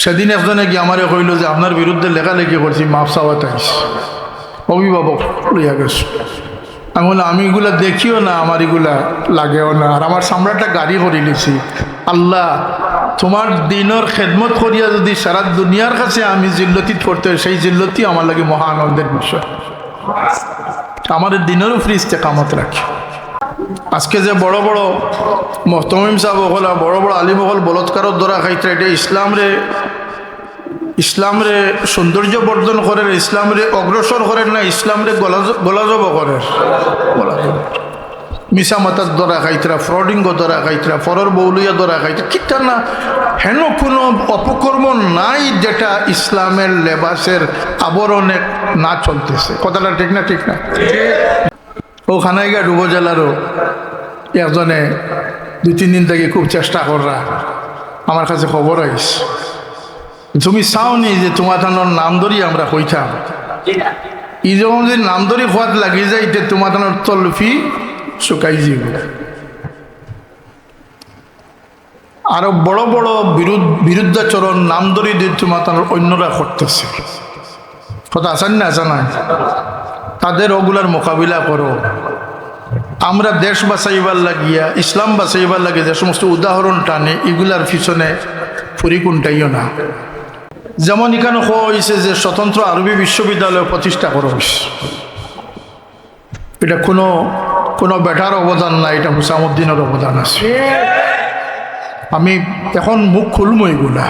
সেদিন একজনে গিয়ে আমারে কইল যে আপনার বিরুদ্ধে লেখালেখি করছি, মাপ চাওয়া চাইছ, অভিভাবক লইয়া গেছো। আমি বললাম আমি এগুলা দেখিও না, আমার এগুলা লাগেও না, আর আমার সামনে একটা গাড়ি করে নিছি। আল্লাহ, তোমার দিনের খেদমত করিয়া যদি সারা দুনিয়ার কাছে আমি জিল্লতি করতে, সেই জিল্লতি আমার লাগে মহা আনন্দের বিষয়। আমাদের দিনেরও ফ্রিজতে কামত রাখি। আজকে যে বড় বড় মোহতমিম সাহেব হল, বড় বড় আলিম হল বলৎকারত ধরা খাইতে, এটা ইসলামরে সৌন্দর্য বর্ধন করে, ইসলামরে অগ্রসর করেন না, ইসলামরে গোলাজব করে। মিশা মাতার দ্বারা খাইতরা, ফ্রডিঙ্গ দ্বারা খাইতরা, ফরর বৌলিয়া দ্বারা খাইতরা, কিতা না হেন কোনো অপকর্ম নাই যেটা ইসলামের লেবাসের আবরণে না চলতেছে। কথাটা ঠিক না? ঠিক না? ও খানাইঘাট উপজেলারও একজনে 2-3 দিন থেকে খুব চেষ্টা কররা আমার কাছে খবর আইস, তুমি চাওনি যে তোমার থানোর নাম ধরি আমরা কইতাম, ই যখন যদি নাম ধরি খোয়াত লাগি যায়, এটা তোমার থানোর তলফি শুকাই যাব। আরো বড় বড় বিরুদ্ধাচরণ নাম ধরি দিয়ে তোমার থানোর অন্যরা করতেছে। কথা আসান না আসা নাই, তাদের ওগুলার মোকাবিলা করো। আমরা দেশ বাঁচাইবার লাগিয়া, ইসলাম বাঁচাইবার লাগে যে সমস্ত উদাহরণ টানে, এগুলার পিছনে পরিকুণ্ঠাইও না। যেমন এখানে হওয়া হয়েছে যে স্বতন্ত্র আরবি বিশ্ববিদ্যালয় প্রতিষ্ঠা করা হয়েছে, এটা কোনো বেটার অবদান না, এটা হুসামুদ্দিনের অবদান আছে। আমি এখন মুখ খুলবো এগুলা।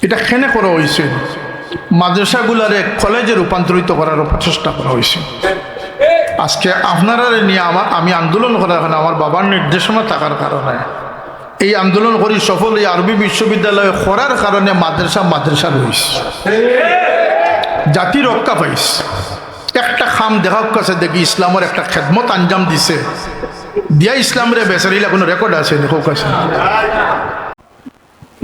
এটা কেন করা হয়েছে? মাদ্রাসাগুলার এক কলেজে রূপান্তরিত করার প্রচেষ্টা করা হয়েছে। আজকে আপনারা নিয়ে আমি আন্দোলন করার কারণে, আমার বাবার নির্দেশনা থাকার কারণে এই আন্দোলন করি সফল, এই আরবি বিশ্ববিদ্যালয় করার কারণে মাদ্রাসা রয়েছে, জাতি রক্ষা পাইছে। একটা খাম দেখার কাছে দেখি ইসলামের একটা খেদমত আঞ্জাম দিছে, দিয়া ইসলামের বেচারিলা কোনো রেকর্ড আছে দেখো কাছে।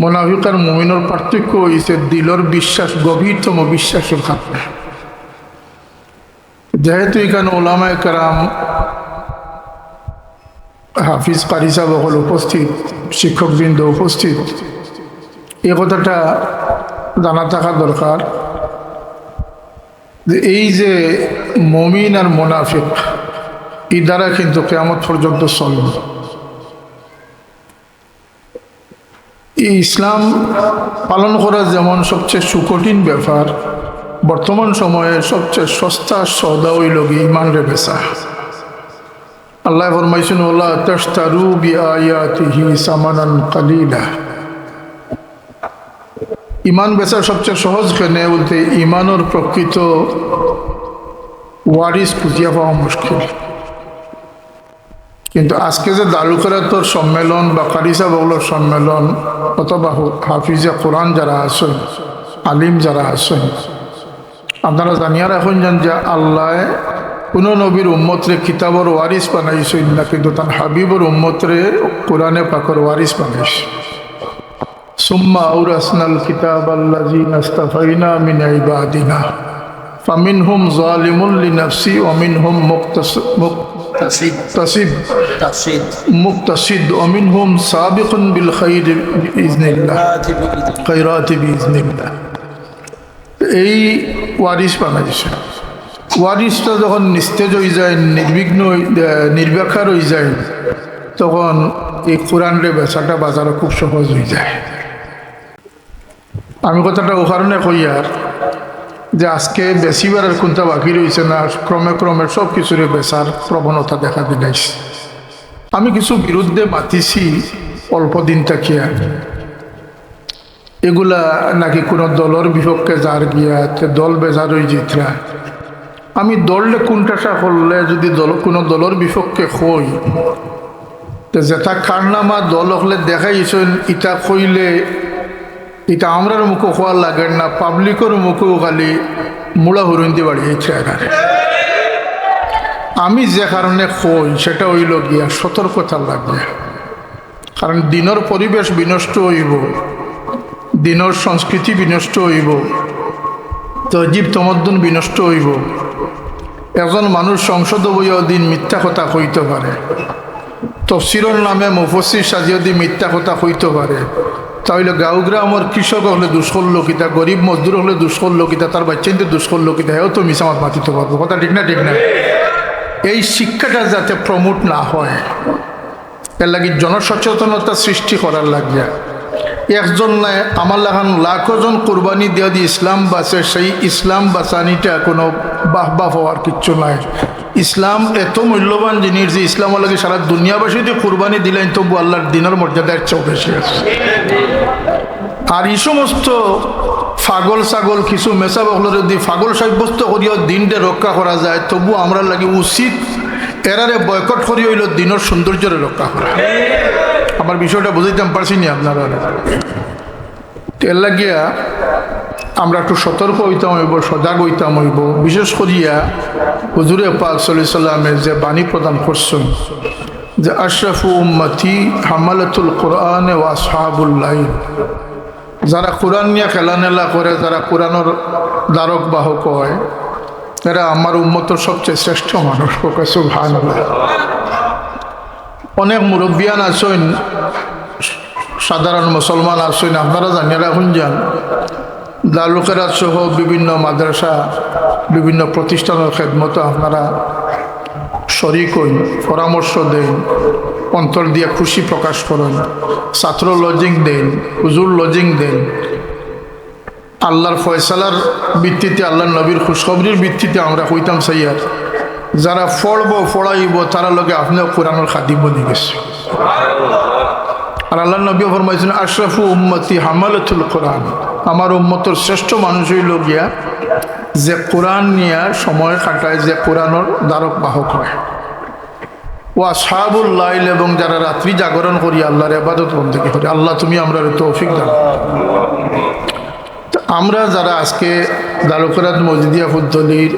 মুনাফিক আর মুমিনের পার্থক্য হয়েছে দিলর বিশ্বাস, গভীরতম বিশ্বাসের খাতনা। যেহেতু এখানে ওলামায়ে কেরাম, হাফিজ কারি সাহেব হল উপস্থিত, শিক্ষকবৃন্দ উপস্থিত, এই কথাটা জানা থাকা দরকার যে এই যে মুমিন আর মুনাফিক, এই দ্বারা কিন্তু কিয়ামত পর্যন্ত চলবে। এই ইসলাম পালন করা যেমন সবচেয়ে সুকঠিন ব্যাপার, বর্তমান সময়ে সবচেয়ে সস্তা সওদা হইল ঈমান রে বেচা। আল্লাহ ফরমাইছেন, ওয়ালা তাশতারু বিআয়াতিহি সামানান কালিলা। ঈমান বেচা সবচেয়ে সহজ কেনে বলতে, ঈমানের প্রকৃত ওয়ারিস খুঁজিয়া পাওয়া মুশকিল। কিন্তু আজকে যে দারুকেরাতর সম্মেলন বা কারিসা বগলোর সম্মেলন, অথবা হাফিজে কোরআন যারা আছেন, আলিম যারা আছেন, আপনারা জানিয়া রাখুন যে আল্লাহ কোনো নবীর উম্মতরে কিতাবর ওয়ারিস বানাইছেন না, কিন্তু তার হাবিবর উম্মতরে কোরআনে পাকর ওয়ারিস বানাইছে। সুম্মা আওরাসনাল কিতাবাল্লাযীনা ইসতাফাইনা মিন ইবাদিনা ফামিনহুম যালিমুন লিনাফসি ওয়া মিনহুম মুকতাসিদ ওয়া মিনহুম সাবিকুন বিল খায়রি বিইজনিল্লাহ। এই ওয়ারিস বানাইছে। ওয়ারিসটা যখন নিস্তেজ হয়ে যায়, নির্বিঘ্ন নির্বেক্ষার হয়ে যায়, তখন এই কোরআনের বেচাটা বাজারে খুব সহজ হয়ে যায়। আমি কথাটা ও কারণে কই আর যে আজকে বেশিবার আর কোনটা বাকি রয়েছে না, ক্রমে ক্রমে সব কিছুরে বেচার প্রবণতা দেখা দিলাইছে। আমি কিছু বিরুদ্ধে মাতিছি অল্প দিন থাকিয়া, এগুলা নাকি কোনো দলের বিপক্ষে যার গিয়া দল বেজার হয়ে জিতরা। আমি দললে কোনটা করলে যদি কোনো দলের বিপক্ষে হই, তো যেটা কারনামা দল হলে দেখাইছেন, ইটা কইলে এটা আমরার মুখে হওয়ার লাগে না, পাবলিকের মুখেও খালি মুড়া হুরন্দি বাড়িয়েছে। আমি যে কারণে কই সেটা হইল গিয়া সতর্কতা লাগবে। কারণ দিনের পরিবেশ বিনষ্ট হইব, দিনের সংস্কৃতি বিনষ্ট হইব, তহজিব তমদ্দুন বিনষ্ট হইব। একজন মানুষ সংসদ বইয়াও দিন মিথ্যা কথা কইতে পারে, তফসিরের নামে মুফাসসির সাজিয়ে দিন মিথ্যা কথা কইতে পারে, তাহলে গাঁও গ্রামের কৃষক হলে দুষ্কর লোকিতা, গরিব মজদুর হলে দুষ্কর লোকিতা, তার বাচ্চাইতে দুষ্কর লোকিতা, হেও তো মিসামাত মাতিতে পারবো। কথা ঠিক না? ঠিক না? এই শিক্ষাটা যাতে প্রমোট না হয়, এর লাগে জনসচেতনতা সৃষ্টি করার লাগে। একজন নাই, আমার লাগান লাখো জন কোরবানি দিয়ে দিয়ে ইসলাম বাঁচে, সেই ইসলাম বাঁচানিটা কোনো বাহ হওয়ার কিচ্ছু নাই। ইসলাম এত মূল্যবান জিনিস যে ইসলাম লাগে সারা দুনিয়াবাসীতে কোরবানি দিলেন তবু আল্লাহর দিনের মর্যাদার চেয়েও বেশি আছে। আর এই সমস্ত ফাগল ছাগল কিছু মেসা বকল যদি ফাগল সাব্যস্ত করিও দিনটা রক্ষা করা যায়, তবু আমরা লাগে উচিত এরারে বয়কট করি হইল দিনের সৌন্দর্যরে রক্ষা করা। আমার বিষয়টা বুঝাইতাম পারছি নি আপনারা? এর লাগিয়া আমরা একটু সতর্ক হইতাম হইব, সজাগ হইতাম হইব। বিশেষ করিয়া হুজুরে পাক সাল্লাল্লাহু আলাইহি ওয়াসাল্লামের যে বাণী প্রদান করছেন যে আশরাফু উম্মতি হামালাতুল কোরআন ওয়া আসহাবুল লাইল, যারা কোরআন নিয়ে খেলানেলা করে, যারা কোরআনের দ্বারক বাহক হয়, এরা আমার উম্মতের সবচেয়ে শ্রেষ্ঠ মানুষ। সুবহানাল্লাহ। অনেক মুরব্বিয়ান আছেন, সাধারণ মুসলমান আছেন, আপনারা জানিয়ে রাখুন যান দারুকেরা সহ বিভিন্ন মাদ্রাসা, বিভিন্ন প্রতিষ্ঠানের খেদমত আপনারা শরীক হইন, পরামর্শ দেন, অন্তর দিয়ে খুশি প্রকাশ করেন, ছাত্র লজিং দেন, হুজুর লজিং দেন। আল্লাহর ফয়সালার ভিত্তিতে, আল্লাহর নবীর খুশখবরির ভিত্তিতে আমরা কইতাম সাইয়ার যারা ফড়াইব তারা লগে আপনিও কোরআনের খাদিম বনে গেছে। আর আল্লাহ নবী ফরমাইছেন আশরাফু উম্মতি হামালাতুল কোরআন, আমার উম্মতের শ্রেষ্ঠ মানুষ হইল গিয়া যে কোরআন নিয়ে সময় কাটায়, যে কোরআনের দ্বারক বাহক হয়। ও আসহাবুল লাইল, এবং যারা রাত্রি জাগরণ করি আল্লাহর ইবাদত বন্দেগী করে। আল্লাহ তুমি আমরা তৌফিক দাও। আমরা যারা আজকে দারুকেরাত মসজিদিয়া ফুলতলির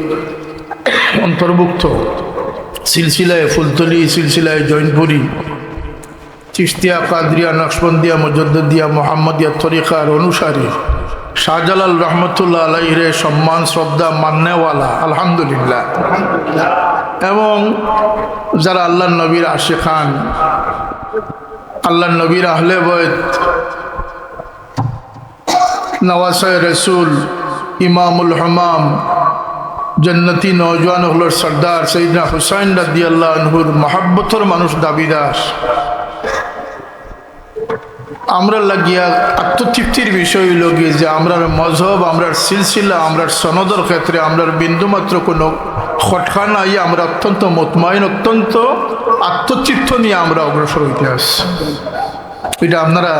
অন্তর্ভুক্ত, সিলসিলায় ফুলতলি, সিলসিলায় জৈনপুরি, চিশতিয়া, কাদরিয়া, নকশবন্দিয়া, মুজদ্দিদিয়া, মোহাম্মদিয়া তরিকার অনুসারী, শাহজালাল রহমতুল্লাহ আলাইহির সম্মান শ্রদ্ধা মান্যওয়ালা, আলহামদুলিল্লাহ, এবং যারা আল্লাহর নবীর আশিকান, আল্লাহর নবীর আহলে বাইত, নওয়াসায়ে রসুল, ইমামুল হামাম, জন্নতি নওজওয়ান হলোর সর্দার সৈয়দনা হুসাইন রাদিয়াল্লাহু আনহুর মহাব্বতর মানুষ দাবিদার, আমরা লাগিয়া আত্মতৃপ্তির বিষয় হইল গিয়ে যে আমরার মজহব, আমরার সিলসিলা, আমরার সনদর ক্ষেত্রে আমরার বিন্দুমাত্র কোনো খটকা নাই। আমরা অত্যন্ত মুতমাইন, অত্যন্ত আত্মতৃপ্ত নিয়ে আমরা অগ্রসর হইতে আসছি। এটা আপনারা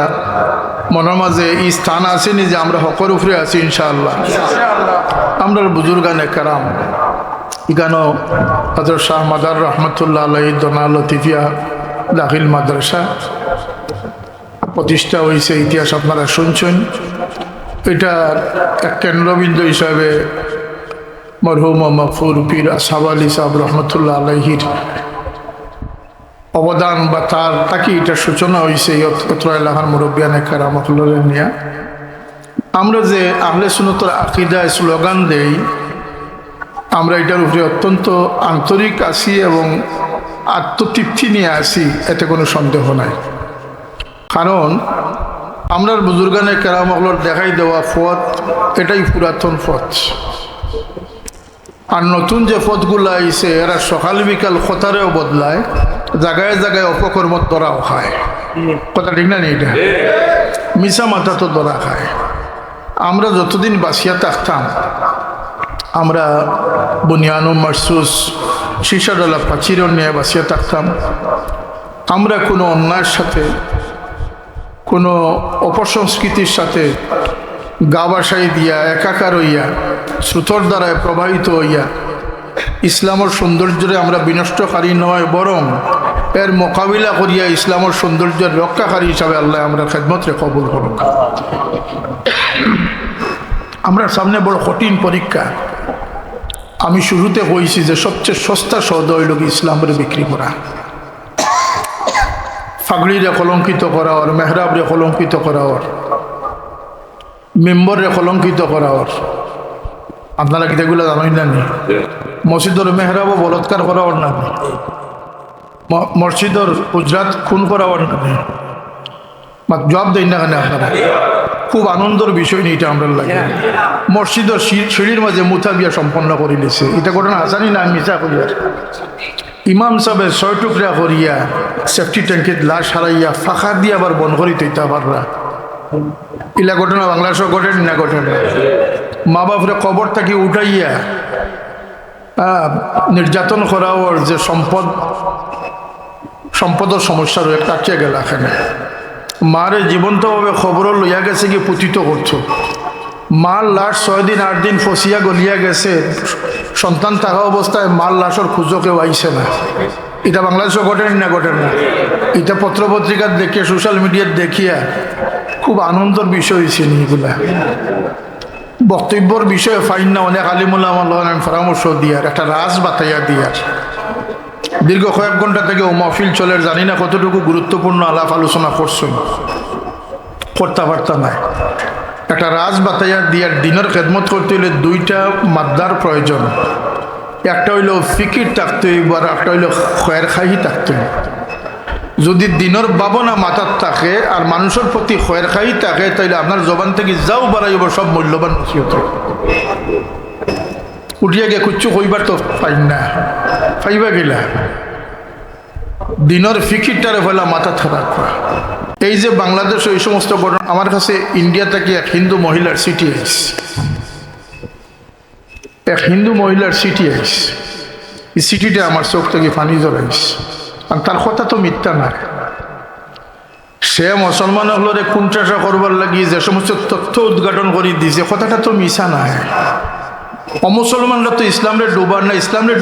মনের মাঝে এই স্থান আসেনি যে আমরা হকর উপরে আছি ইনশাআল্লাহ। আমরা বুজুর্গানে কারাম এখানেও হযরত শাহ মাদার রহমতুল্লাহ আলাইহি দোনা লতিফিয়া দাখিল মাদ্রাসা প্রতিষ্ঠা হয়েছে, ইতিহাস আপনারা শুনছেন। এটা এক কেন্দ্রবিন্দু হিসাবে মরহুম মগফুর পীর আসহাব আলী সাহেব রহমতুল্লাহ আলাইহির অবদান বা তাকে এটার সূচনা হয়েছে অত্র এলাকার মুরব্বিয়ানে কারামুল্লাহ নিয়া। আমরা যে আহলে সুন্নতের আকীদায় স্লোগান দেই, আমরা এটার উপরে অত্যন্ত আন্তরিক আছি এবং আত্মতৃপ্তি নিয়ে আসি, এতে কোনো সন্দেহ নাই। কারণ আমরা বুজুর্গানে কেরামগুলোর দেখাই দেওয়া পথ এটাই পুরাতন পথ, আর নতুন যে পথগুলো আইছে এরা সকাল বিকাল কথারেও বদলায়, জায়গায় জায়গায় অপকর্ম ধরাও খায়। কথা ঠিক না? এটা মিশা মাথা তো ধরা খায়। আমরা যতদিন বাঁচিয়া থাকতাম আমরা বুনিয়ানো মারসুস শিশাডালা পাচির নিয়ে বাঁচিয়া থাকতাম। আমরা কোনো অন্যায়ের সাথে, কোনো অপসংস্কৃতির সাথে গা বাসাই দিয়া একাকার হইয়া, স্রোতর দ্বারায় প্রবাহিত হইয়া ইসলামের সৌন্দর্যরে আমরা বিনষ্টকারী নয়, বরং এর মোকাবিলা করিয়া ইসলামের সৌন্দর্যের রক্ষাকারী হিসাবে আল্লাহ আমরা খেদমতরে কবুল করুক। আমরা সামনে বড় কঠিন পরীক্ষা। আমি শুরুতে কইছি যে সবচেয়ে সস্তা সৌদ হইল ইসলামের বিক্রি করা, ফাগড়িরে কলঙ্কিত করা ওর, মেহরাবরে কলঙ্কিত করা ওর, মেম্বরে কলঙ্কিত করা ওর। আপনারা কি এগুলো জানেন না? মসজিদর মেহরাবও বলৎকার করা ওর না, মসজিদর উজরাত খুন করা ওর না, জবাব দেন না কেন আপনারা? খুব আনন্দের বিষয় নিয়ে এটা আমরা লাগে। মসজিদের সিঁড়ির মাঝে মুতাবিয়া সম্পন্ন করে নিছে, এটা ঘটনা আসানি না মিশা করিয়া। ইমাম সাহেব 6 টুকরা করিয়া সেফটি ট্যাঙ্কির লাশ হারাইয়া ফাঁকা দিয়ে আবার বন করি তৈতা পাররা। ইলা ঘটনা বাংলাদেশও ঘটে না ঘটে না? মা বাপরে কবর থেকে উঠাইয়া নির্যাতন করা ওর যে সম্পদের সমস্যা রয়ে কাটিয়ে গেল এখানে। মারে জীবন্তভাবে খবর লইয়া গেছে কি পুতিত করছো। মার লাশ 6 দিন 8 দিন ফসিয়া গলিয়া গেছে, সন্তান থাকা অবস্থায় মার লাশর খুঁজো কেউ আইসে না। এটা বাংলাদেশও ঘটেন না ঘটেন না? এটা পত্রপত্রিকার দেখিয়া সোশ্যাল মিডিয়ার দেখিয়া খুব আনন্দের বিষয় হয়েছে এগুলা। বক্তব্যর বিষয়ে ফাইন না অনেক আলিমুল্লাহ পরামর্শ দিয়ার, একটা রাজ বাতাইয়া দিয়ার। দীর্ঘ কয়েক ঘন্টা থেকে ও মাহফিল চলে, জানি না কতটুকু গুরুত্বপূর্ণ আলাপ আলোচনা করছেন, করতে পারতা নাই। একটা রাজ বাতাইয়া দিয়ার দিনের খেদমত করতে হইলে 2টা মাদ্দার প্রয়োজন। একটা হইল ফিকির থাকতে হইব, আর একটা হইল খয়ের খাহি থাকতে হইব। যদি দিনের ভাবনা মাথার থাকে আর মানুষের প্রতি খয়ের খাহি থাকে, তাইলে আপনার জবান থেকে যাও বাড়াইব সব মূল্যবান নসিহত। উঠিয়া গিয়ে কুচ্ছু কইবার তো পাই না, পাইবা গেলা দিনের ফিকিরটারে ফেলা মাথা খারাপ করা। এই যে বাংলাদেশ এই সমস্ত ঘটনা, আমার কাছে ইন্ডিয়া থেকে এক হিন্দু মহিলার চিঠি আইস, এক হিন্দু মহিলার চিঠি আইস। এই চিঠিটা আমার চোখ থেকে পানি জড়াইস, আর তার কথা তো মিথ্যা না। সে মুসলমান হলরে কুণ্ঠাসা করবার লাগি যে সমস্ত তথ্য উদ্ঘাটন করে দিছে, কথাটা তো মিশা নাই। অমুসলমানরা তো ইসলামরে ডুবার না, ইসলামরে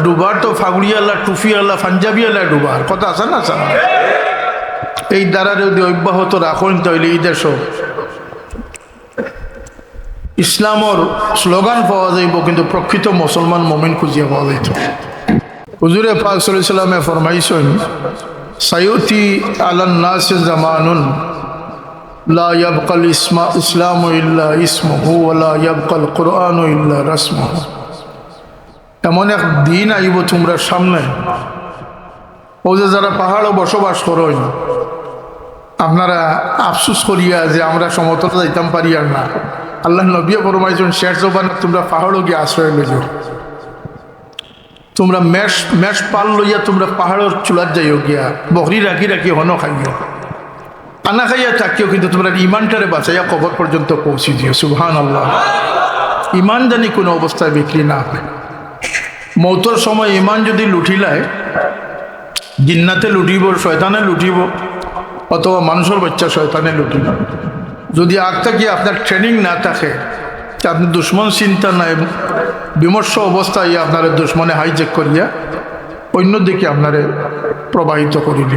ডুবার তো ফাগুড়ি আল্লাহ, টুফি আল্লাহ, পাঞ্জাবি আল্লাহ ডুবার কথা আছে না? এই দ্বারা যদি অব্যাহত রাখেন তাহলে এই দেশ ইসলামর স্লোগান পাওয়া যাইব, কিন্তু প্রকৃত মুসলমান মুমিন খুঁজিয়া পাওয়া যাইত। হুজুরে পাক সাল্লাল্লাহু আলাইহি ওয়াসাল্লামে ফরমাইছেন, সায়ুতি আলান নাস জামানুন লা ইয়াবকাল ইসলামু ইল্লা ইসমুহু ওয়া লা ইয়াবকাল কুরআনু ইল্লা রাসমুহু। এমন এক দিন আইব তোমরা সামনে, ও যে যারা পাহাড়ে বসবাস করেন, আপনারা আফসোস করিয়া যে আমরা সমতলে যাইতাম পারি আর না। আল্লাহ নবী ফরমাইছেন, শেষ জবান তোমরা পাহাড়ও গিয়ে আশ্রয় লইল, তোমরা মেষ পাল লইয়া তোমরা পাহাড়ের চুলার যাইও গিয়া বকরি রাখি রাখি হন খাইও, আনা খাইয়া থাকিও, কিন্তু তোমরা ইমানটারে বাঁচাইয়া কবর পর্যন্ত পৌঁছে দিও। সুবহানাল্লাহ। ইমান জানি কোনো অবস্থায় বিক্রি না হয়। মৌতর সময় ইমান যদি লুঠিলায়, জিন্নাতে লুটিব, শয়তানে লুটিব, অথবা মানুষের বাচ্চা শয়তানে লুটিব। যদি আগ থেকে আপনার ট্রেনিং না থাকে, আপনি দুশ্মন চিন্তা নাই, বিমর্ষ অবস্থায় আপনার দুশ্মনে হাইজেক করিয়া অন্যদিকে আপনারে প্রবাহিত করিল।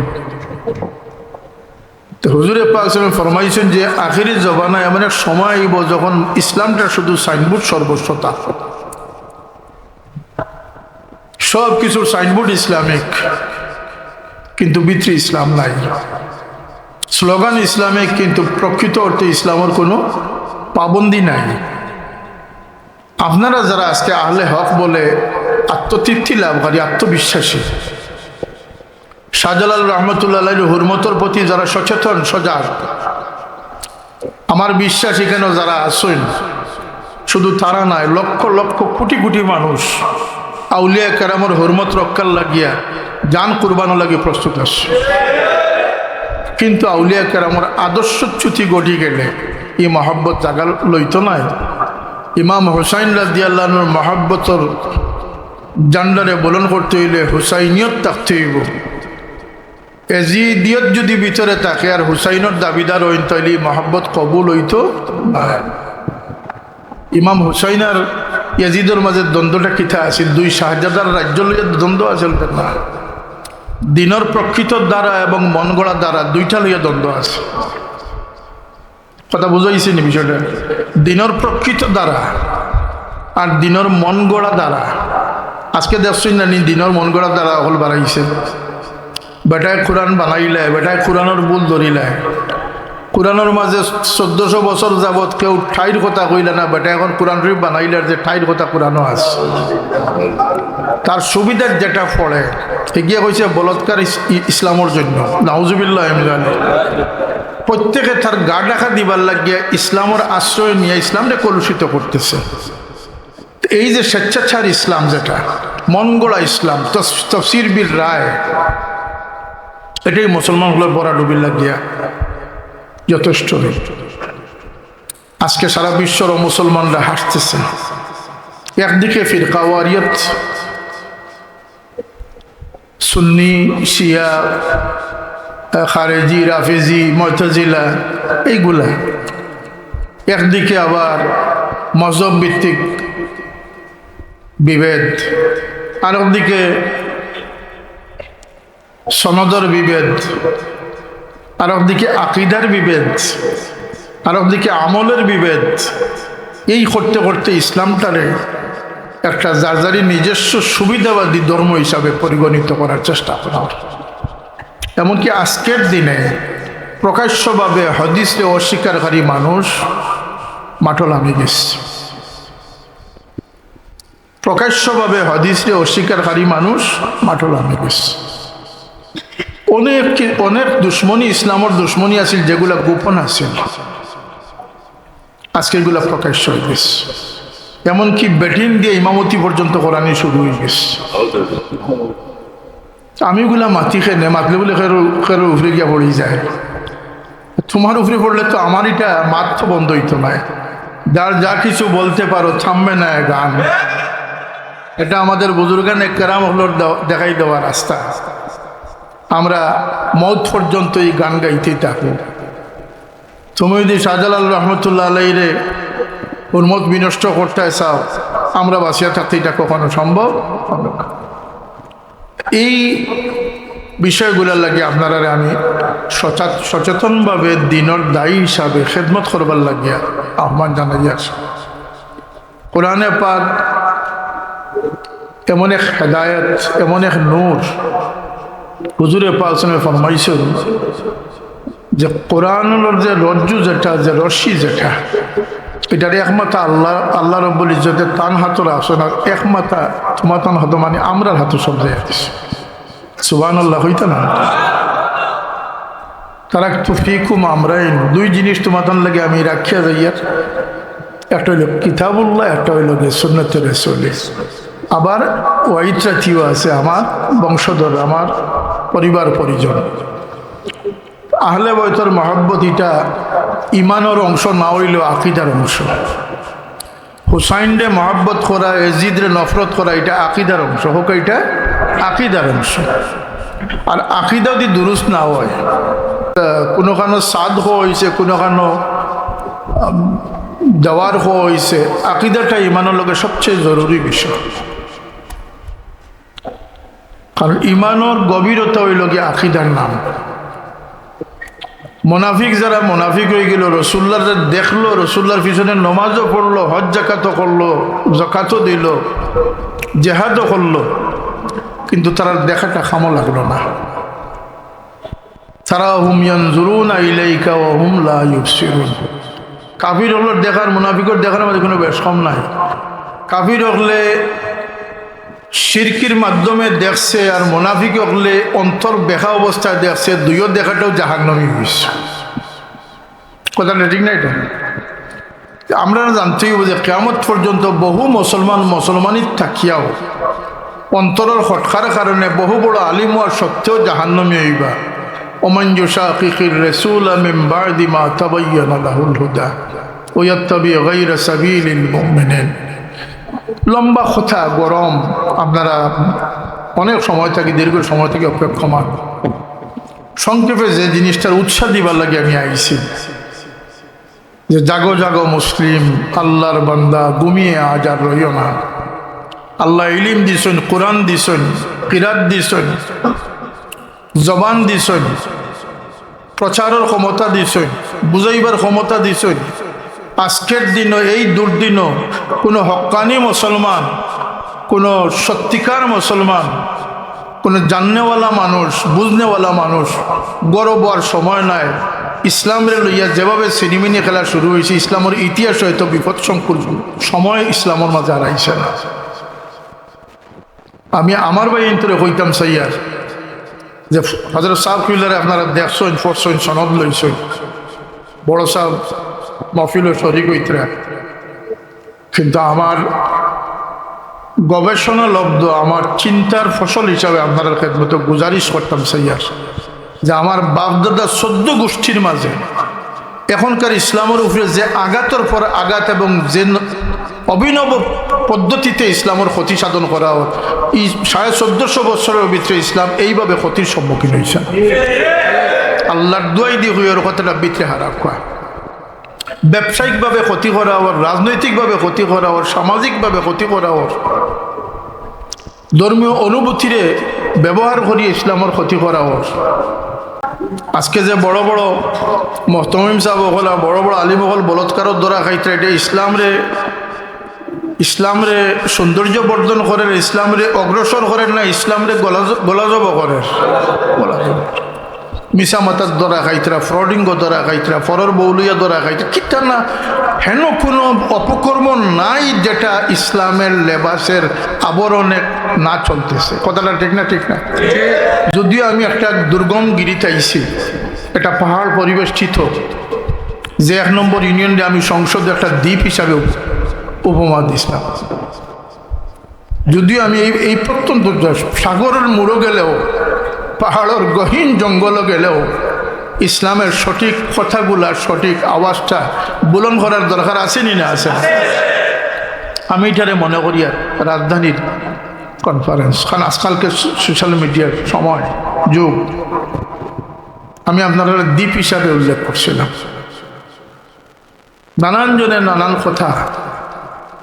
তো হুজুরে পাক সাল্লাল্লাহু ফরমাইছেন যে আখিরি জবানায় এমন এক সময় আইব যখন ইসলামটা শুধু সাইনবোর্ড সর্বস্বতা, সব কিছুর সাইনবোর্ড ইসলামিক, কিন্তু ভিতরে ইসলাম নাই। স্লোগান ইসলামিক, কিন্তু প্রকৃত অর্থে ইসলামের কোনো পাবন্দি নাই। আপনারা যারা আজকে আহলে হক বলে আত্মতৃপ্তি লাভকারী, আত্মবিশ্বাসী, শাহজালাল রহমতুল্লাহ আলাইহির হুরমতের প্রতি যারা সচেতন সজাগ, আমার বিশ্বাস এখানে যারা আছেন শুধু তারা নয়, লক্ষ লক্ষ কোটি কোটি মানুষ আউলিয়া কেরামের হুরমত রক্ষার লাগিয়া জান কুরবানো লাগে প্রস্তুত আছে। কিন্তু আউলিয়া কেরামের আদর্শচ্যুতি ঘটি গেলে এই মহব্বত জাগা লইত নাই। ইমাম হুসাইন রাদিয়াল্লাহু আনহুর মহব্বতর জান্ডারে বলন করতে হইলে হুসাইনিয়ত থাকতে হইব। এজিদিয়ত যদি ভিতরে থাকে আর হুসাইনের দাবিদার হইন, তাইলে মহব্বত কবুল হইতো না। ইমাম হুসাইন আর ইয়াজিদের মাঝে দ্বন্দ্বটা কিথা আছে? 2 শাহজাদার রাজ্য লইয়া দ্বন্দ্ব আছে না, দিনের প্রকৃত দ্বারা এবং মন গড়া দ্বারা, 2টা লইয়া দ্বন্দ্ব আছে। কথা বুঝাইছে নি বিষয়টা? দিনের প্রকৃত দ্বারা আর দিনের মন গড়া দ্বারা। আজকে দেখছেন না, দিনের মন গড়া দ্বারা হল বাড়াইছে। বেটায় কোরআন বানাইলে, বেটায় কোরআনের ভুল ধরিলায়, কোরআনের মাঝে 1400 বছর যাবৎ কেউ ঠাইর কথা কইলে না, বেটা এখন কোরআন শরীফ বানাইলে যে ঠাইর কথা কোরআনও আছে। তার সুবিধার যেটা পড়ে এগিয়ে কইছে বলৎকার ইসলামের জন্য, নাউজুবিল্লাহ। প্রত্যেকে তার গা ঢাকা দিবার লাগিয়া ইসলামের আশ্রয় নিয়ে ইসলামকে কলুষিত করতেছে। এই যে স্বেচ্ছাচার ইসলাম, যেটা মন গড়া ইসলাম, তফসির বিল রায়, এটাই মুসলমানগুলোর বড় ডুবির লাগিয়া যথেষ্ট। আজকে সারা বিশ্বর মুসলমানরা হাসতেছে। একদিকে ফিরকা ওয়ারিয়ত, সুন্নি, শিয়া, খারেজি, রাফেজি, মুতাজিলা, এইগুলা। একদিকে আবার মজহব ভিত্তিক বিভেদ, আর একদিকে সনদর বিভেদ, আর একদিকে আকিদার বিভেদ, আর একদিকে আমলের বিভেদ। এই করতে করতে ইসলামটারে একটা যার নিজস্ব সুবিধাবাদী ধর্ম হিসাবে পরিগণিত করার চেষ্টা করা। এমনকি আজকের দিনে প্রকাশ্যভাবে হাদিসে অস্বীকারী মানুষ মাঠে নামে গেছে। প্রকাশ্যভাবে হাদিসে অস্বীকারী মানুষ মাঠে নামে গেছে। অনেক দুশ্মনী, ইসলামের দুশ্মনী আছিল যেগুলা গোপন আছিল, আজকে এগুলা প্রকাশ্য হয়ে গেছে। এমনকি বেটিন দিয়ে ইমামতি পর্যন্ত করানি শুরু হয়ে গেছে। আমি এগুলা মাতি খেয়ে মাতলে বলে খেরো উফরে গিয়া পড়ে যায়। তোমার উপরে পড়লে তো আমার এটা মাত তো বন্ধ হইতো না। যার যা কিছু বলতে পারো, থামবে না গান। এটা আমাদের বুজুর্গানে কেরাম হলোর দেখাই দেওয়া রাস্তা। আমরা মৌত পর্যন্ত এই গান গাইতেই থাকবো। তুমি যদি শাহজালাল রহমতুল্লাহ আলাইরে উন্মত বিনষ্ট করতে চাও, আমরা বাঁচিয়া থাকতে এটা কখনো সম্ভব হবে না। এই বিষয়গুলোর লাগে আপনারা আমি সচেতনভাবে দিনের দায়ী হিসাবে খেদমত করবার লাগিয়া আহ্বান জানাই আছে। কোরআনে পাক এমন এক হেদায়ত, এমন এক নূর, হুজুরে পাক ফরমাইছেন যে কোরআনের যে রজ্জু যেটা, যে রশ্মি যেটা, এটার একমাত্র আল্লাহ রব্বুল ইজ্জতের তান হাতর আসে না। একমাত্র তোমার তান হাত মানে আমরার হাতে সব যাইতেছে। সুবহানাল্লাহ হইতো না? তারা তুফিকুম আমরাইন, দুই জিনিস তোমার তান লাগে আমি রাখিয়া যাইয়ার। একটা হইল কিতাবুল্লাহ, একটা হইল সুন্নাতে রাসূল। আবার ওয়াইত্রাতিও আছে আমার বংশধর, আমার পরিবার পরিজন। আহলে বয়তর মহব্বত এটা ইমানের অংশ না হইলেও আকিদার অংশ। হুসাইনরে মহব্বত করা, এজিদরে নফরত করা, এটা আকিদার অংশ। হোক এটা আকিদার অংশ। আর আকিদা যদি দুরুস্ত না হয়, কোনোখানো সাদ হয়েছে, কোনোখানো দেওয়ার হয়েছে, আকিদাটা ইমানের লগে সবচেয়ে জরুরি বিষয়। কারণ ইমানের গভীরতা হইল গিয়ে আকিদার নাম। মুনাফিক যারা মুনাফিক হয়ে গেল, রসুল্লাহ দেখলো, রসুল্লাহর পিছনে নমাজও পড়লো, হজ জাকাতও করলো, জাকাতও দিল, জেহাদও করলো, কিন্তু তারা দেখাটা খামো লাগলো না। তারা হুম ইয়ানজুরুনা ইলাইকা ওয়া হুম লা ইউবসিরুন। কাফির হলো দেখার, মুনাফিকর দেখার মধ্যে কোনো বেশ কম নাই। কাফির হলে শিরকির মাধ্যমে দেখছে, আর মুনাফিক হলে অন্তর বেখা অবস্থায় দেখছে। দুইও দেখাটাও জাহান্নামী হয়েছে। কথাটা ঠিক না? এটা আমরা জানতেই হবে যে কিয়ামত পর্যন্ত বহু মুসলমানই থাকিয়াও অন্তরের হটকার কারণে বহু বড় আলিম হওয়ার সত্ত্বেও জাহান্নামী হইবা। ওমান ইউশাকিকির রাসূল মিন বা'দি মা তাবায়্যানা লাহুল হুদা ওয়া ইয়াত্তাবি গায়রা সাবিলিল মুমিনিন। লম্বা কথা, গরম, আপনারা অনেক সময় থেকে, দীর্ঘ সময় থেকে অপেক্ষমান। সংক্ষেপে যে জিনিসটার উৎসাহ দিবার লাগে আমি আইছি, যে জাগো জাগো মুসলিম, আল্লাহর বান্দা, ঘুমিয়ে আজ আর রইও না। আল্লাহ ইলিম দিছেন, কোরআন দিছেন, কিরাত দিছেন, জবান দিছেন, প্রচারের ক্ষমতা দিছেন, বুঝাইবার ক্ষমতা দিছেন। আজকের দিনও, এই দুর্দিনও কোনো হক্কানি মুসলমান, কোনো সত্যিকার মুসলমান, কোনো জাননেওয়ালা মানুষ, বুঝনেওয়ালা মানুষ গর্ব আর সময় নাই। ইসলামের লইয়া যেভাবে সিনেমিনি খেলা শুরু হয়েছে, ইসলামের ইতিহাস হয়তো বিপদসংকুল সময় ইসলামের মাঝে আর আইছে না। আমি আমার ভাই ইন্তরে হইতাম সাইয়ার যে হযরত সাহেব আপনারা দেখছেন, পড়ছেন, সনদ লইছেন, বড় সাহেব মফিল ও শরিক হইতরা, কিন্তু আমার গবেষণা লব্ধ আমার চিন্তার ফসল হিসাবে আপনারা খেদমতে গুজারিশ করতাম সৈয়ার, যে আমার বাপদাদা 14 গোষ্ঠীর মাঝে এখনকার ইসলামের উপরে যে আঘাতের পর আঘাত এবং যে অভিনব পদ্ধতিতে ইসলামের ক্ষতি সাধন করা হয়, এই 1450 বছরের ভিতরে ইসলাম এইভাবে ক্ষতির সম্মুখীন হয়েছে। আল্লাহর দোয়াই দিয়ে হইয়ার কথাটা ভিতরে হারাপ করা, ব্যবসায়িকভাবে ক্ষতি করা হওয়ার, রাজনৈতিকভাবে ক্ষতি করা হওয়ার, সামাজিকভাবে ক্ষতি করা হওয়ার, ধর্মীয় অনুভূতিরে ব্যবহার করি ইসলামের ক্ষতি করা হওয়ার। আজকে যে বড় বড় মহতমিম সাহেব হল, বড় বড় আলিম হল বলৎকারত ধরা খাইতে, এটা ইসলামরে সৌন্দর্য বর্ধন করেন, ইসলামরে অগ্রসর করেন না, ইসলামরে গোলাজব করেন। মিশা মাতার ধরা খাইতরা, ফ্রডিঙ্গ ধরা খাইতরা, ফরর বৌলিয়া ধরা খাইতে কিতা না, হেন কোনো অপকর্ম নাই যেটা ইসলামের লেবাসের আবরণে না চলতেছে। কথাটা ঠিক না? ঠিক না? যদিও আমি একটা দুর্গম গিরিতে আইছি, এটা পাহাড় পরিবেষ্টিত, যে 1 নম্বর ইউনিয়নে আমি সংসদে একটা দ্বীপ হিসাবে উপমা দিছিলাম। যদিও আমি এই প্রত্যন্ত সাগরের মুড়ো গেলেও, পাহাড়ের গহীন জঙ্গল গেলেও ইসলামের সঠিক কথাগুলা, সঠিক আওয়াজটা বুলন করার দরকার আসেনি না? আছে। আমি এটারে মনে করি আর রাজধানীর কনফারেন্স, কারণ আজকালকে সোশ্যাল মিডিয়ার সময় যুগ, আমি আপনারা দ্বীপ হিসাবে উল্লেখ করছিলাম। নানান জনের নানান কথা,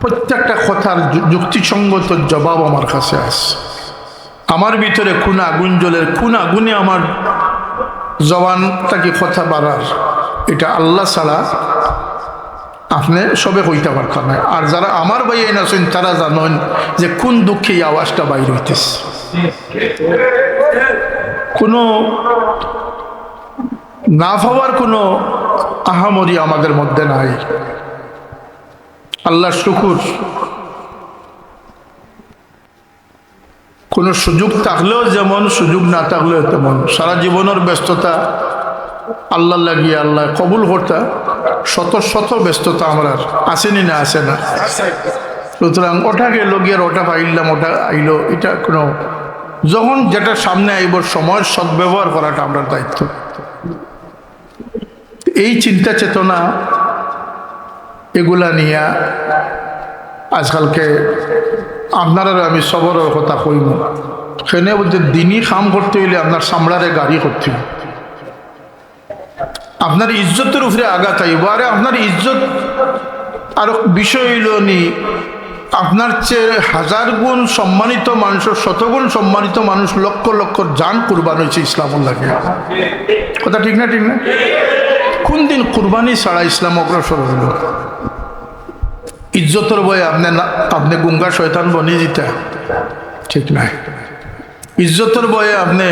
প্রত্যেকটা কথার যুক্তিসঙ্গত জবাব আমার কাছে আসে। আমার ভিতরে কোন আগুন জ্বলের, কোন আগুনে আমার জবানটাকে কথা বাড়ার, এটা আল্লাহ ছাড়া আপনি সবে কইতে পারতেন না। আর যারা আমার ভাই আছেন তারা জানেন যে কোন দুঃখে এই আওয়াজটা বাইর হইতেছে। কোনো না হওয়ার কোনো আহামরি আমাদের মধ্যে নাই। আল্লাহ শুকুর, কোনো সুযোগ থাকলেও যেমন, সুযোগ না থাকলেও তেমন, সারা জীবনের ব্যস্ততা আল্লাহ লাগিয়ে আল্লাহ কবুল করতা, শত শত ব্যস্ততা আমরা আসেনি না? আসে না? সুতরাং ওটা গেল গিয়ে ওটা পাইলাম, ওটা আইলো, এটা কোনো, যখন যেটা সামনে আইব সময়ের সদ্ব্যবহার করাটা আমরা দায়িত্ব। এই চিন্তা চেতনা এগুলা নিয়ে আজকালকে আপনারা আমি সবরের কথা কইব, সেখানে বলতে দিনই কাম করতে হইলে আপনার সামলারে গাড়ি করতে হবে, আপনার ইজ্জতের উপরে আঘাত আইব। আরে আপনার ইজ্জত আর বিষয় হইল নি, আপনার চেয়ে 1000 গুণ সম্মানিত মানুষ, 100 গুণ সম্মানিত মানুষ, লক্ষ লক্ষ জান কুরবান হয়েছে ইসলামের লাগে। কথা ঠিক না? ঠিক না? কোন দিন কুরবানি ছাড়া ইসলাম অগ্রসর হইল? ইজ্জতের বয়ে আপনি গুঙ্গা শয়তান বনি দিতা, ঠিক নাই। ইজ্জতের বয়ে আপনি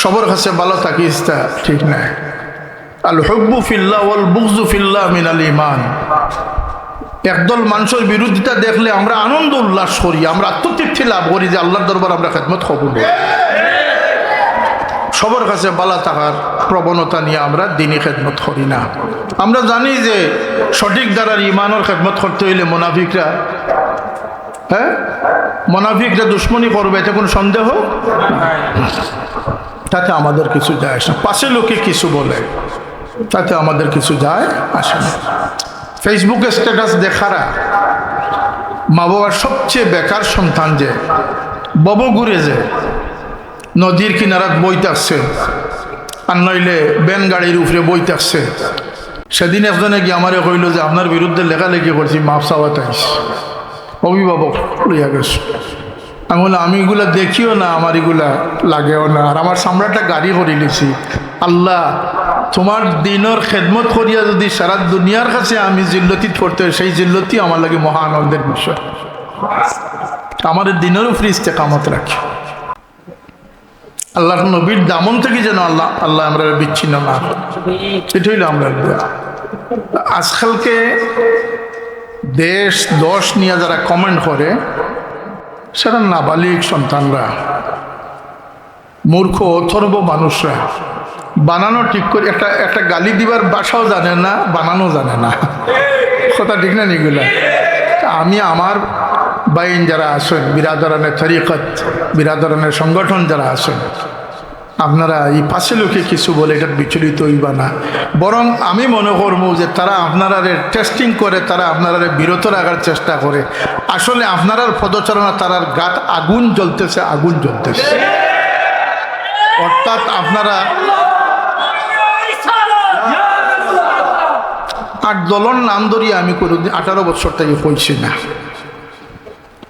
সবার কাছে ভালো থাকিস, ঠিক নাই। আল হুব্বু ফিল্লাহ ওয়াল বুগযু ফিল্লাহ মিনাল ঈমান। একদল মানুষের বিরোধিতা দেখলে আমরা আনন্দ উল্লাস করি, আমরা আত্মতৃপ্তি লাভ করি যে আল্লাহর দরবার আমরা খেদমত কবুল করি। সবার কাছে বালা থাকার প্রবণতা নিয়ে আমরা দিনই খেদমত করি না। আমরা জানি যে সঠিক দ্বারার ইমানের খেদমত করতে হইলে মোনাফিকরা দুশ্মনী করবে, এতে কোনো সন্দেহ, তাতে আমাদের কিছু যায় আসে না। পাশে লোকে কিছু বলে তাতে আমাদের কিছু যায় আসে না। ফেসবুকে স্ট্যাটাস দেখারা মা বাবার সবচেয়ে বেকার সন্তান যে ববগুড়ে যে নদীর কিনারাত বই থাকছে, আর নইলে ব্যান গাড়ির উপরে বই থাকছে। সেদিন একজনে গিয়ে আমারে কইল যে আপনার বিরুদ্ধে লেখালেখি করছি, মাপ চাওয়া তাইস, অভিভাবক লইয়া গেছে। আমি বললাম আমি এগুলা দেখিও না, আমার এগুলা লাগেও না, আর আমার সামরাটা গাড়ি করে লিছি। আল্লাহ তোমার দিনের খেদমত করিয়া যদি সারা দুনিয়ার কাছে আমি জিল্লতি পড়তে, সেই জিল্লতি আমার লাগে মহা আনন্দের বিষয়। আমাদের দিনের উপরে ইস্তেকামত রাখি, আল্লাহ নবীর দামন থেকে যেন আল্লাহ আমরা বিচ্ছিন্ন না, এটা হইল আমরা। আজকালকে দেশ দশ নিয়ে যারা কমেন্ট করে, সেটা নাবালিক সন্তানরা, মূর্খ অথর্ব মানুষরা, বানানো ঠিক করে একটা একটা গালি দিবার বাসাও জানে না, বানানো জানে না। কথা ঠিক না এগুলা? আমি আমার বাইন যারা আছেন, বিরাদরানের তরিকত, বিরাদরানের সংগঠন যারা আছেন, আপনারা এই পাশে লোকে কিছু বলে এটা বিচলিত হইবা না। বরং আমি মনে করবো যে তারা আপনারা টেস্টিং করে, তারা আপনারা বিরত রাখার চেষ্টা করে। আসলে আপনার পদচারণা তারার গাত আগুন জ্বলতেছে, আগুন জ্বলতেছে। অর্থাৎ আপনারা 8 দলন নাম ধরিয়ে আমি কোনোদিন 18 বছর থেকে কইছি না।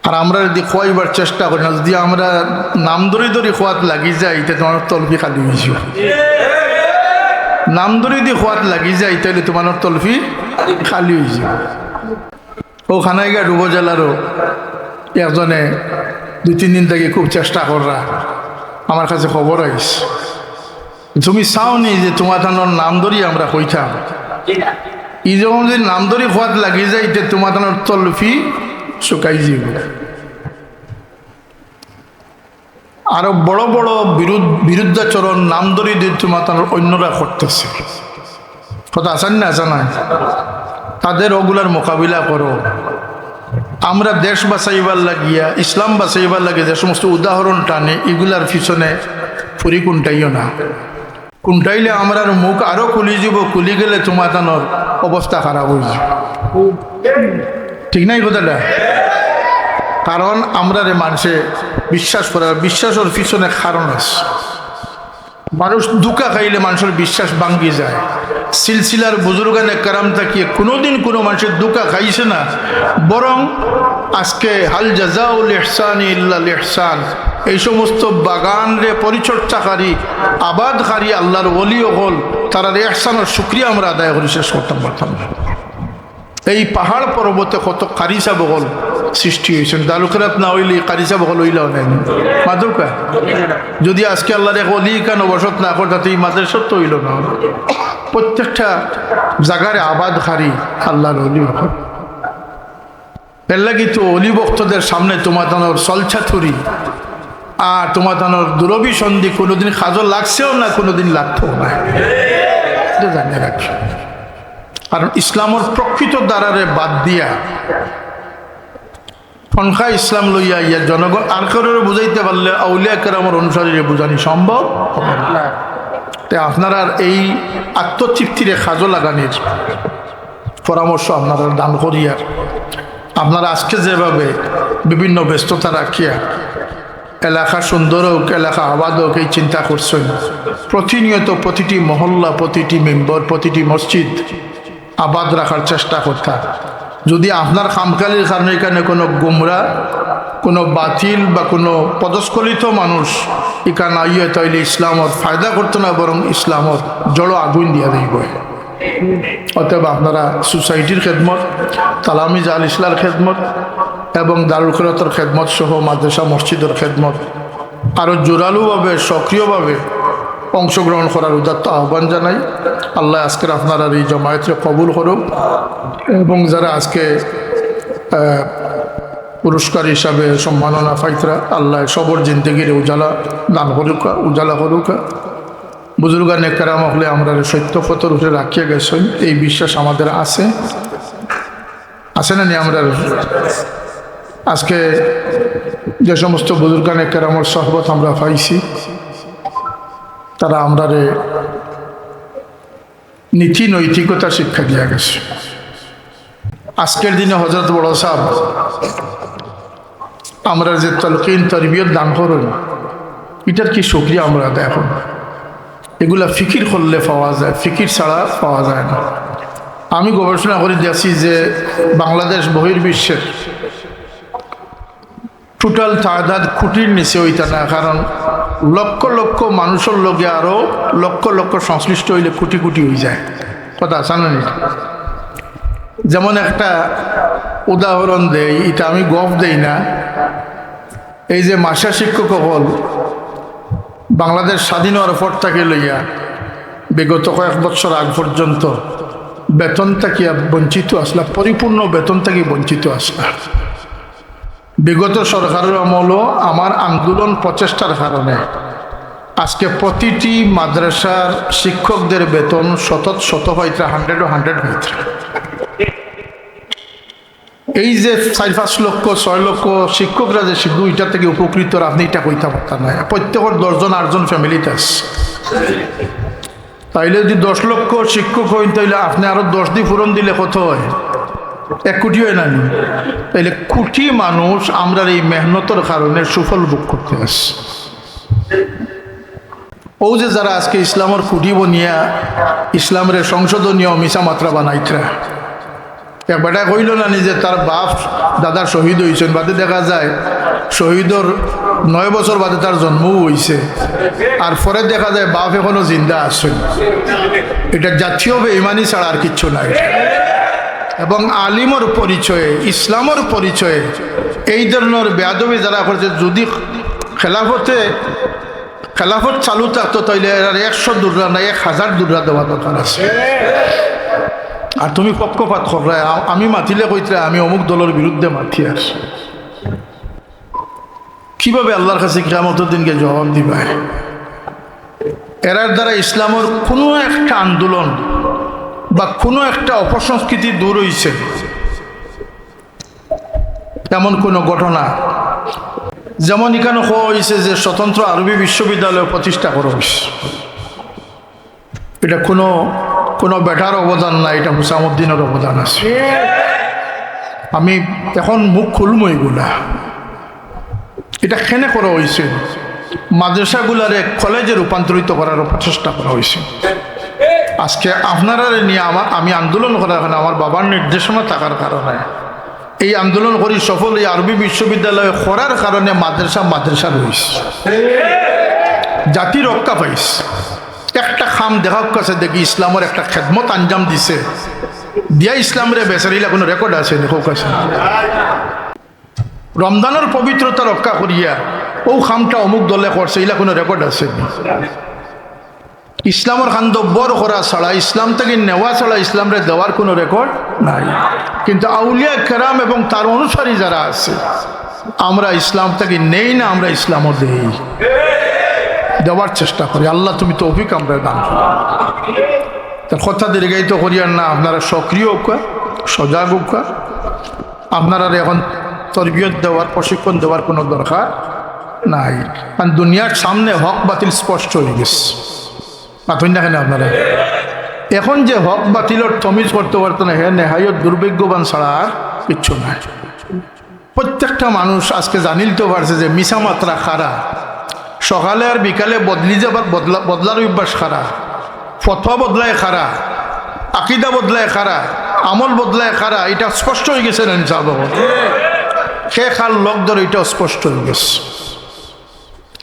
আর আমরা যদি খোয়াইবার চেষ্টা করি না, যদি আমরা নাম ধরে ধরে খোয়াত লাগি যাই, তাহলে তোমার তলফি খালি হয়েছি। নাম ধরে যদি খোয়াত লাগি যাই, তাহলে তোমার তলফি খালি হয়েছে। ও খানাইঘাট উপজেলারও একজনে 2-3 দিন থেকে খুব চেষ্টা কররা আমার কাছে খবর আইস, তুমি চাওনি যে তোমার থানোর নাম ধরি আমরা কইতাম, এই যখন যদি নাম ধরে খোয়াত লাগি যাই, তোমার থানোর তলফি শুকাই যাব। আরো বড় বড় বিরুদ্ধাচরণ নাম ধরে দিয়ে তোমার অন্যরা করতেছে। কথা আসান না, আসা না? তাদের ওগুলার মোকাবিলা করো। আমরা দেশ বাঁচাইবার লাগিয়া, ইসলাম বাঁচাইবার লাগে যে সমস্ত উদাহরণ টানে, এগুলার পিছনে ফুরি কুন্টাইও না। কুন্টাইলে আমরা মুখ আরো খুলি যাব, খুলি গেলে তোমার তানোর অবস্থা খারাপ হয়ে যাবে। ঠিক নাই কথাটা? কারণ আমরা মানুষে বিশ্বাস করার, বিশ্বাসের পিছনে কারণ আছে। মানুষ দুকা খাইলে মানুষের বিশ্বাস ভাঙ্গি যায়। সিলসিলার বুজুর্গানে কারাম থাকিয়ে কোনোদিন কোনো মানুষের দুকা খাইছে না, বরং আজকে হাল জাযাউল ইহসান ইল্লাল ইহসান, এই সমস্ত বাগান রে পরিচর্যাকারী, আবাদকারী আল্লাহর ওলিও হল, তারা ইহসানের শুকরিয়া আমরা আদায় করে শেষ করতাম পারতাম না। এই পাহাড় পর্বতে কত কারিসা বগল সৃষ্টি হয়েছেন। দালুকেরাত না হইলে কারিসা বগল হইলেও নেন মাদুকা। যদি আজকে আল্লাহর এক অলি কেন বসত না করতে, এই মাদ্রাসা তো হইল না। প্রত্যেকটা জায়গায় আবাদ খারি আল্লাহর অলি। এর লাগি তো অলি ভক্তদের সামনে তোমার তানোর সলছাথুরি আর তোমার তানোর দুরভিসন্ধি কোনোদিন কাজল লাগছেও না, কোনোদিন লাগতেও না, এটা জানিয়ে রাখি। কারণ ইসলামের প্রকৃত দ্বারারে বাদ দিয়া ফনখা ইসলাম লইয়া ইয়া জনগণ আর কারোর বুঝাইতে পারলে আউলিয়া কেরামের অনুসারীরে বুঝানি সম্ভব হবে না। তাই আপনারা এই আত্মতৃপ্তিরে কাজে লাগানোর পরামর্শ আপনারা দান করিয়ার, আপনারা আজকে যেভাবে বিভিন্ন ব্যস্ততা রাখিয়া এলাকা সুন্দর হোক, এলাকা আবাদ হোক, এই চিন্তা করছেন, প্রতিনিয়ত প্রতিটি মহল্লা, প্রতিটি মেম্বর, প্রতিটি মসজিদ আবাদ রাখার চেষ্টা করতে। যদি আপনার খামখালির কারণে এখানে কোনো গুমরা, কোনো বাতিল বা কোনো পদস্খলিত মানুষ এখানে আইয়ে, তাইলে ইসলামর ফায়দা করতো না, বরং ইসলামর জড়ো আগুন দিয়া দিব। অতএব আপনারা সোসাইটির খেদমত, তালামিজ আল ইসলার খেদমত এবং দারুল খেরাতের খেদমত সহ মাদ্রাসা মসজিদের খেদমত আরও জোরালোভাবে, সক্রিয়ভাবে অংশগ্রহণ করার উদাত্ত আহ্বান জানাই। আল্লাহ আজকের আপনারা এই জমায়েতকে কবুল করুক এবং যারা আজকে পুরস্কার হিসাবে সম্মাননা পাইতরা, আল্লাহ সবর জিন্দগির উজালা দান করুকা, উজালা করুকা। বুজুর্গানে কেরাম হলে আমরা সত্য পথর উঠে রাখিয়ে গেছেন, এই বিশ্বাস আমাদের আছে, আছে না নি? আমরা আজকে যে সমস্ত বুজুর্গানে কেরামর সহবত আমরা পাইছি, তারা আমরা নীতি নৈতিকতা শিক্ষা দিয়া গেছে। আজকের দিনে হযরত বড় সাহেব আমরা যে তলকিন তরবিয়ত দান করুন, এটার কি শুকরিয়া আমরা দেখুন। এগুলা ফিকির করলে পাওয়া যায়, ফিকির ছাড়া পাওয়া যায় না। আমি গবেষণা করে দেখছি যে বাংলাদেশ বহির্বিশ্বের টোটাল তাদাদ কোটির নিচে হইতা না, কারণ লক্ষ লক্ষ মানুষের লগে আরও লক্ষ লক্ষ সংশ্লিষ্ট হইলে কোটি কোটি হয়ে যায়। কথা জানেন? যেমন একটা উদাহরণ দেই, এটা আমি গপ দেই না। এই যে মাস্টার শিক্ষক হল বাংলাদেশ স্বাধীন হওয়ার পর থেকে লইয়া বিগত কয়েক বছর আগ পর্যন্ত বেতন থেকে বঞ্চিত আসলা, পরিপূর্ণ বেতন থেকে বঞ্চিত আসলা। বিগত সরকারের আমলও আমার আন্দোলন প্রচেষ্টার কারণে আজকে প্রতিটি মাদ্রাসার শিক্ষকদের বেতন শত হয়তো 100 হয়তো। এই যে 4-5 লক্ষ 6 লক্ষ শিক্ষকরা যে শুধু এটা থেকে উপকৃত, আপনি এটা কইতে পারতেন না। প্রত্যেকের 10 জন 8 জন ফ্যামিলিতে আছে। তাইলে যদি 10 লক্ষ শিক্ষক হইন, তাইলে আপনি আরো 10 দিয়ে পূরণ দিলে কত হয়? 1 কোটি হয় না? তাইলে কোটি মানুষ আমরা এই মেহনতের কারণে সুফল ভোগ করতে আসে। ও যে যারা আজকে ইসলামের খুঁটি বনিয়া ইসলামের সংশোধনীয় মিশা মাত্রা বানাইতরা, এক বেটা কইল না নিজে তার বাপ দাদা শহীদ হয়েছেন, বাদে দেখা যায় শহীদর 9 বছর বাদে তার জন্মও হয়েছে, আর পরে দেখা যায় বাপ এখনো জিন্দা আছেন। এটা জাতীয় বেঈমানি ছাড়া আর কিচ্ছু নাই। এবং আলিমর পরিচয়ে, ইসলামের পরিচয়ে এই ধরনের বেয়াদবি যারা করছে, যদি খেলাফত চালু থাকতো তাইলে 100 দুর্রা না 1000 দুর্রা দেওয়া দরকার আছে। আর তুমি পক্ষপাত খবরা, আমি মাতিলে কইতে আমি অমুক দলের বিরুদ্ধে মাতি আসি, কিভাবে আল্লাহর কাছে কিয়ামতের দিনকে জবাব দিবা? এরার দ্বারা ইসলামের কোনো একটা আন্দোলন বা কোনো একটা অপসংস্কৃতি দূর হইছে এমন কোনো ঘটনা, যেমন এখানে হওয়া হয়েছে যে স্বতন্ত্র আরবি বিশ্ববিদ্যালয় প্রতিষ্ঠা করা হয়েছে, এটা কোনো বেটার অবদান না, এটা হুসামুদ্দিনের অবদান আছে। আমি এখন মুখ খুলবো এগুলা। এটা কেনে করা হয়েছে? মাদ্রাসাগুলারে কলেজে রূপান্তরিত করার প্রচেষ্টা করা হয়েছে। আজকে আপনারা নিয়ে আমি আন্দোলন করার কারণে, আমার বাবার নির্দেশনা থাকার কারণে এই আন্দোলন করি সফল এই আরবি বিশ্ববিদ্যালয় করার কারণে মাদ্রাসা রয়েছে, জাতি রক্ষা পাইছে। একটা খাম দেখা কাছে দেখি ইসলামের একটা খেদমত আঞ্জাম দিছে, দিয়া ইসলামের বেচারিলা কোনো রেকর্ড আছে দেখো কাছে। রমজানের পবিত্রতা রক্ষা করিয়া ও খামটা অমুক দলে করছে, এগুলা কোনো রেকর্ড আছে? ইসলামের খান্দ বড় করা ছাড়া, ইসলাম থেকে নেওয়া ছাড়া ইসলামরে দেওয়ার কোনো রেকর্ড নাই। কিন্তু আউলিয়া কেরাম এবং তার অনুসারী যারা আছে, আমরা ইসলাম থেকে নেই না, আমরা ইসলামও দেই, দেওয়ার চেষ্টা করি। আল্লাহ তুমি তৌফিক আমরা দান করো। তার কথা দীর্ঘায়িত করিয়ার না, আপনারা সক্রিয় হোক, সজাগ হোক। আপনারা এখন তরবিয়ত দেওয়ার, প্রশিক্ষণ দেওয়ার কোনো দরকার নাই, কারণ দুনিয়ার সামনে হক বাতিল স্পষ্ট হয়ে গেছে। পাথর দেখেন আপনারা এখন যে হক বাতিলের তমিজ করতে পারতো না, হ্যাঁ নেহায়ত দুর্ভাগ্যবান ছাড়া আর কিচ্ছু নাই। প্রত্যেকটা মানুষ আজকে জানিলতে পারছে যে মিশা মাত্রা খারা, সকালে আর বিকালে বদলি যাবার বদলার অভ্যাস খারা, ফতোয়া বদলায় খারা, আকিদা বদলায় খারা, আমল বদলায় খারা, এটা স্পষ্ট হয়ে গেছে না ইনশাআল্লাহ। কে খাল লোক ধরে এটা স্পষ্ট হয়ে গেছে,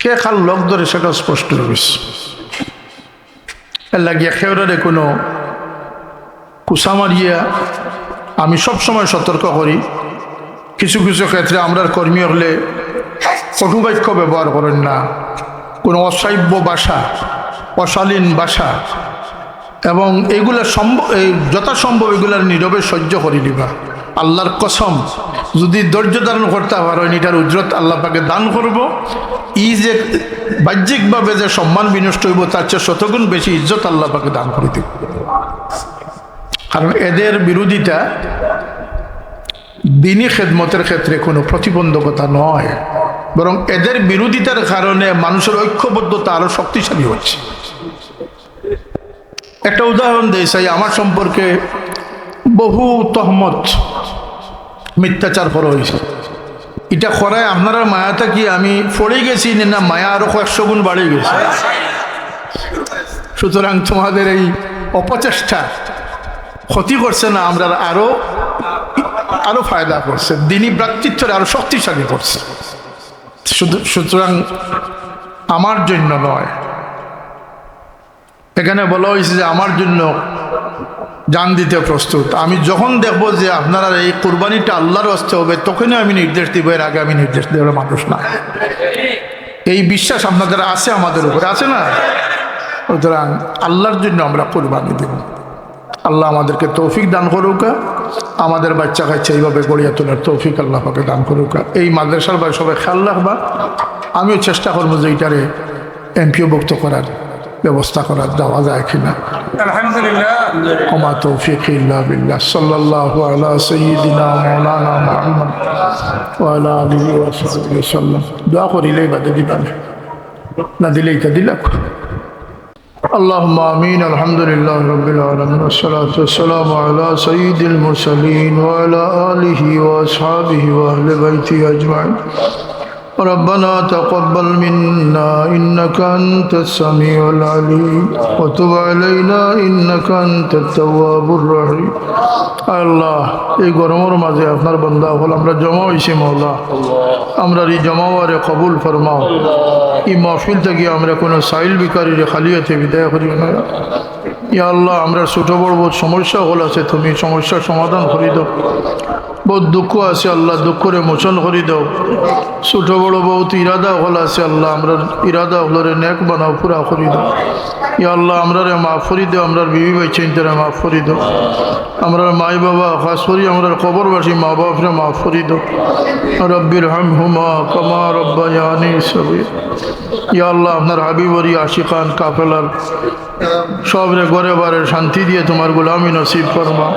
কে খাল লোক ধরে সেটা স্পষ্ট হয়ে গেছে। লাগিয়া খেউরে কোনো কুসা মারিয়া আমি সবসময় সতর্ক করি, কিছু কিছু ক্ষেত্রে আমরা কর্মী হলে কটু বাক্য ব্যবহার করেন না, কোনো অসাব্য ভাষা, অশালীন ভাষা, এবং এইগুলা যথাসম্ভব এগুলার নীরবে সহ্য করে নিবা। আল্লাহর কসম, যদি ধৈর্য ধারণ করতে পারেন, এটার উজরত আল্লাহ পাকে দান করব। এই যে বাহ্যিকভাবে যে সম্মান বিনষ্ট হইব, তার চেয়ে শতগুণ বেশি ইজ্জত আল্লাহ পাকে দান করে দিব। কারণ এদের বিরোধিতা দিনী খেদমতের ক্ষেত্রে কোনো প্রতিবন্ধকতা নয়, বরং এদের বিরোধিতার কারণে মানুষের ঐক্যবদ্ধতা আরো শক্তিশালী হচ্ছে। একটা উদাহরণ দিই, চাই আমার সম্পর্কে বহু তহমত মিথ্যাচার করা হয়েছে। এটা করায় আপনারা মায়াটা কি আমি পড়ে গেছি না, মায়া আরো 100 গুণ বাড়ে গেছে। সুতরাং তোমাদের এই অপচেষ্টা ক্ষতি করছে না, আমরা আরো ফায়দা করছে, দিনী ভ্রাতৃত্বরে আরো শক্তিশালী করছে। সুতরাং আমার জন্য নয়, এখানে বলা হয়েছে যে আমার জন্য জান দিতে প্রস্তুত। আমি যখন দেখব যে আপনারা এই কুরবানিটা আল্লাহর হস্তে হবে, তখনই আমি নির্দেশ দিব, এর আগে আমি নির্দেশ দেওয়ার মানুষ না। এই বিশ্বাস আপনাদের আছে, আমাদের উপরে আছে না? সুতরাং আল্লাহর জন্য আমরা কুরবানি দেব। আল্লাহ আমাদেরকে তৌফিক দান করুক, আমাদের বাচ্চা কাচ্চা এইভাবে গড়িয়া তোলার তৌফিক আল্লাহ পাকে দান করুক। এই মাদ্রাসার ভাই সবাই খেয়াল রাখবা, আমিও চেষ্টা করবো যে এইটারে এমপিওভুক্ত করার ব্যবস্থা করার দেওয়া যায় কিনা। আলহামদুলিল্লাহ। ওমা তৌফিক ইল্লা বিল্লাহ। সাল্লাল্লাহু আলা সাইয়্যিদিনা মাওলানা মুহাম্মদ ওয়া আলা আলিহি ওয়া সাহবিহি ওয়াসাল্লাম। দোয়া করিলেই বাদে দিবেন, না দিলেই তা দিলাম। اللهم آمين. الحمد لله رب العالمين والصلاة والسلام على سيد المرسلين وعلى آله وأصحابه وأهل بيته أجمعين. ربنا تقبل منا إنك أنت السميع العليم وتب علينا إنك أنت التواب الرحيم. আল্লাহ, এই গরমের মাঝে আপনার বান্দা হল আমরা জমা হয়েছি মওলা, আমরা এই জমাওয়ারে কবুল ফরমাও। এই মাহফিল থেকে আমরা কোনো সাইল বিকারীর খালিয়াতে বিদায় করি না। ইয়া আল্লাহ, আমরা ছোট বড় বহুত সমস্যা হল আছে, তুমি সমস্যার সমাধান করে দাও। বহুত দুঃখ আছে আল্লাহ, দুঃখরে মোচন করে দাও। ছোট বড় বহুত ইরাদা হল আছে আল্লাহ, আমরা ইরাদা হলরে নেক বানাও, পুরা করে দাও। ইয়া আল্লাহ, আমরারে মাফ করে দাও, আমরার বিবি ভাই চিন্তারে মাফ করে দাও। আমরার মাই বাবা খাস করি আমরার কবরবাসী মা বাপরে মাফ করে দাও। রব্বির হামহুমা কামা রব্বায়ানি সগীরা। ইয়া আল্লাহ, আপনার হাবিবরি আশিকান কাফেলার সবরে ঘরে বারে শান্তি দিয়ে তোমার গোলামি নসিব ফরমা।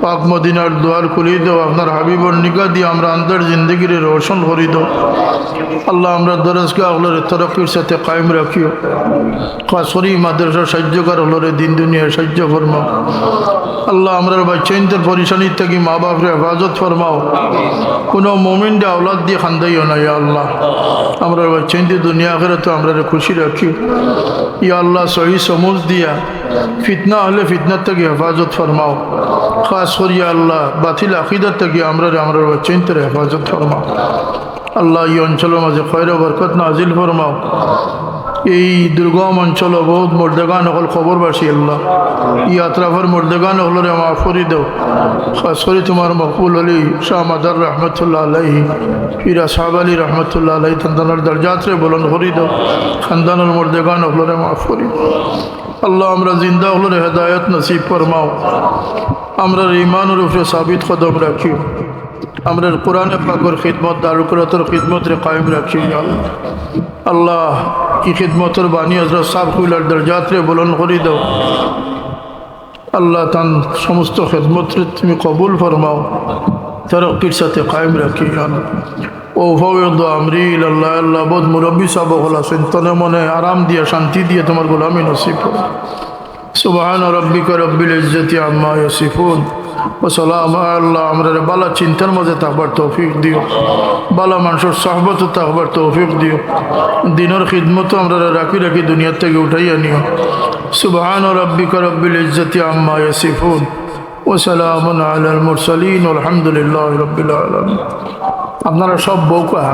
পাক মদিনার দুয়ার খুলি দাও, আপনার হাবিবর নিকা দিয়ে আমরা আন্তর জিন্দগির রোশন করি দাও। আল্লাহ, আমরা দরজগাহ হলরে তরক্কির সাথে কায়েম রাখিও। খাসরি মাদ্রাসা সাহায্যকার হলরে দিন দুনিয়া সাহায্য ফরমাও। আল্লাহ, আমরার বাচ্চাইনদের পরিশানির থেকে মা বাপরে হেফাজত ফরমাও। কোনো মোমিনডে আওলাদ দিয়ে খান্দাইও না। ইয়া আল্লাহ, আমরার বাচ্চাইনদের দুনিয়া আখিরাতে আমরা খুশি রাখিও। ইয়া আল্লাহ, সহি সমুজ দিয়া ফিতনা হলে ফিতনার থেকে হেফাজত ফরমাও। খাস করিয়া আল্লাহ, বাতিল আকিদার থেকে আমরার বাচ্চাইনদের হেফাজত ফরমাও। আল্লাহ, এই অঞ্চলের মাঝে খয়র বরকত নাজিল ফরমাও। এই দুর্গম অঞ্চল বহুত মর্দেগান হল খবরবাসী আল্লাহ, ই আতরাফের মর্দেগান হলরে মাফ করে দাও। খাস করে তোমার মকবুল আলী শাহ মাদার রহমতুল্লাহ আলাইহি, পীরা সাহাব আলী রহমতুল্লাহ আলাইহি খানদানের দরজাতরে বুলন্দ করে দাও। খানদানের মর্দেগান হলরে মাফ করে দাও। আল্লাহ, আমরা জিন্দা হলরে হেদায়ত নসিব ফরমাও। আমরা ইমানের উপরে সাবিত কদম রাখি। আমরা কোরআন পাকের খিদমত দারুকুরাতের খিদমতরে কায়েম রাখি। আল্লাহ, কি খিদমতের বাণী হযরত সাহেব কুলার দরজাতরে বুলন্দ করে দাও। আল্লাহ, তান সমস্ত খিদমতরে তুমি কবুল ফরমাও, তরক্কির সাথে কায়েম রাখি। ও ফাওয়াদ আমরি আল্লাহ, আল্লাহ বহুত মুরব্বী সাহেব হল আছেন, তনে মনে আরাম দিয়ে শান্তি দিয়ে তোমার গোলামি নসিব করো। সুবহান রাব্বিকা রব্বিল ইজ্জাতি আম্মা ইয়াসিফুন ওয়া সালাম। আল্লাহ, আমরা বালা চিন্তার মাঝে থাকবার তৌফিক দিও, বালা মানুষের সহবত থাকবার তৌফিক দিও, দিনের খিদমত আমরা রাখি রাখি দুনিয়া থেকে উঠাইয়া নিও। সুবহান রাব্বিকা রব্বিল ইজ্জাতি আম্মা ইয়াসিফুন ওয়া সালামুন আলাল মুরসালিন ওয়ালহামদুলিল্লাহি রাব্বিল আলামিন। আপনারা সব বউকা